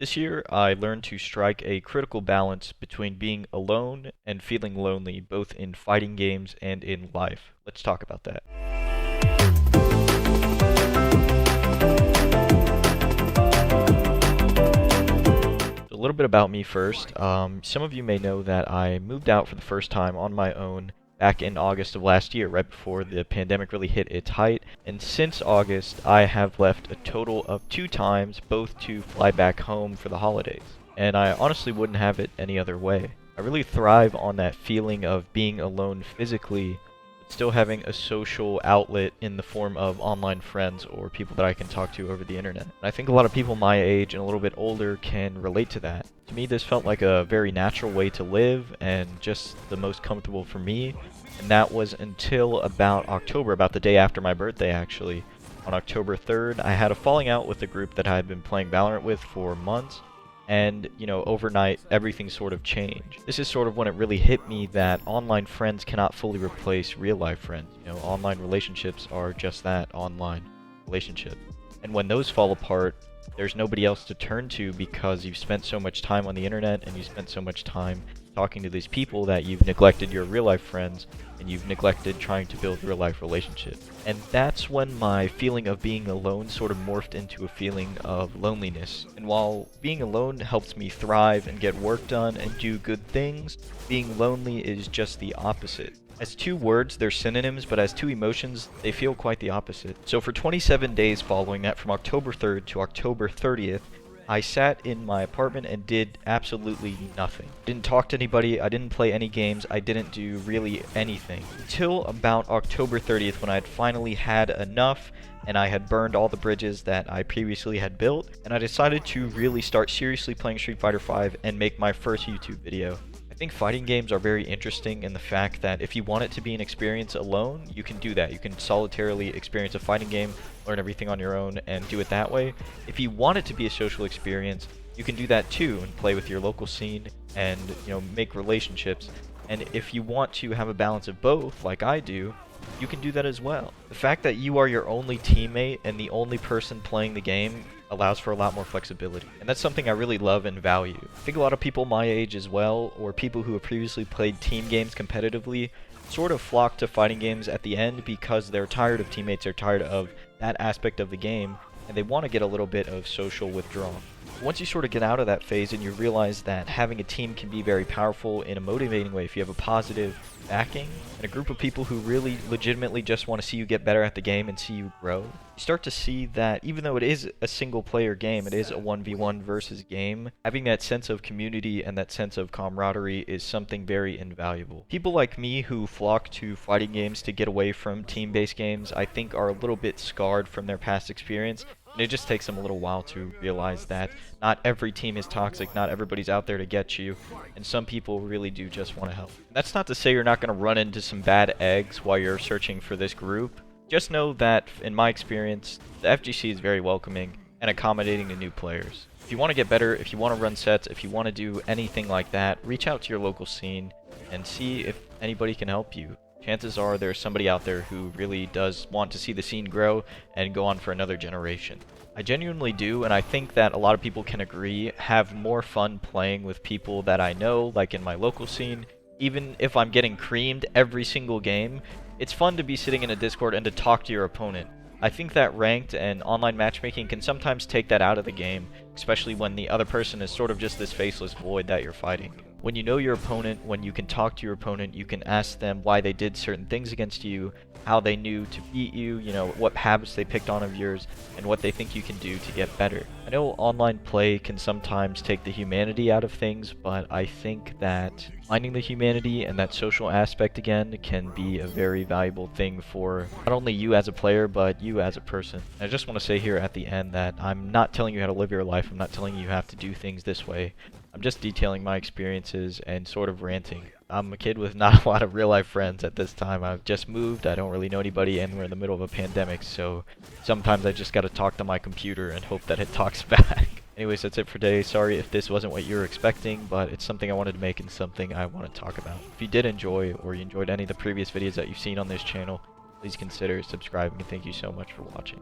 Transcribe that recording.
This year, I learned to strike a critical balance between being alone and feeling lonely, both in fighting games and in life. Let's talk about that. A little bit about me first. Some of you may know that I moved out for the first time on my own back in August of last year, right before the pandemic really hit its height. And since August, I have left a total of 2 times, both to fly back home for the holidays. And I honestly wouldn't have it any other way. I really thrive on that feeling of being alone physically, but still having a social outlet in the form of online friends or people that I can talk to over the internet. And I think a lot of people my age and a little bit older can relate to that. To me, this felt like a very natural way to live and just the most comfortable for me. And that was until about October, about the day after my birthday actually. On October 3rd, I had a falling out with a group that I had been playing Valorant with for months. And, overnight, everything sort of changed. This is sort of when it really hit me that online friends cannot fully replace real life friends. Online relationships are just that, online relationships. And when those fall apart, there's nobody else to turn to because you've spent so much time on the internet and you spent so much time talking to these people that you've neglected your real life friends and you've neglected trying to build real life relationships. And that's when my feeling of being alone sort of morphed into a feeling of loneliness. And while being alone helps me thrive and get work done and do good things, being lonely is just the opposite. As two words, they're synonyms, but as two emotions, they feel quite the opposite. So for 27 days following that, from October 3rd to October 30th, I sat in my apartment and did absolutely nothing. Didn't talk to anybody, I didn't play any games, I didn't do really anything. Until about October 30th when I had finally had enough and I had burned all the bridges that I previously had built, and I decided to really start seriously playing Street Fighter V and make my first YouTube video. I think fighting games are very interesting in the fact that if you want it to be an experience alone, you can do that. You can solitarily experience a fighting game, learn everything on your own, and do it that way. If you want it to be a social experience, you can do that too and play with your local scene and, make relationships. And if you want to have a balance of both, like I do, you can do that as well. The fact that you are your only teammate and the only person playing the game allows for a lot more flexibility. And that's something I really love and value. I think a lot of people my age as well, or people who have previously played team games competitively, sort of flock to fighting games at the end because they're tired of teammates, they're tired of that aspect of the game, and they want to get a little bit of social withdrawal. Once you sort of get out of that phase and you realize that having a team can be very powerful in a motivating way if you have a positive backing and a group of people who really legitimately just want to see you get better at the game and see you grow, you start to see that even though it is a single player game, it is a 1v1 versus game, having that sense of community and that sense of camaraderie is something very invaluable. People like me who flock to fighting games to get away from team-based games, I think are a little bit scarred from their past experience. And it just takes them a little while to realize that not every team is toxic, not everybody's out there to get you, and some people really do just want to help. And that's not to say you're not going to run into some bad eggs while you're searching for this group. Just know that, in my experience, the FGC is very welcoming and accommodating to new players. If you want to get better, if you want to run sets, if you want to do anything like that, reach out to your local scene and see if anybody can help you. Chances are there's somebody out there who really does want to see the scene grow and go on for another generation. I genuinely do, and I think that a lot of people can agree, have more fun playing with people that I know, like in my local scene. Even if I'm getting creamed every single game, it's fun to be sitting in a Discord and to talk to your opponent. I think that ranked and online matchmaking can sometimes take that out of the game, especially when the other person is sort of just this faceless void that you're fighting. When you know your opponent, when you can talk to your opponent, you can ask them why they did certain things against you, how they knew to beat you, what habits they picked on of yours, and what they think you can do to get better. I know online play can sometimes take the humanity out of things, but I think that finding the humanity and that social aspect again can be a very valuable thing for not only you as a player, but you as a person. And I just want to say here at the end that I'm not telling you how to live your life, I'm not telling you have to do things this way. I'm just detailing my experiences and sort of ranting. I'm a kid with not a lot of real life friends at this time. I've just moved, I don't really know anybody, and we're in the middle of a pandemic, so sometimes I just gotta talk to my computer and hope that it talks back. Anyways, that's it for today. Sorry if this wasn't what you were expecting, but it's something I wanted to make and something I want to talk about. If you did enjoy, or you enjoyed any of the previous videos that you've seen on this channel, please consider subscribing, and thank you so much for watching.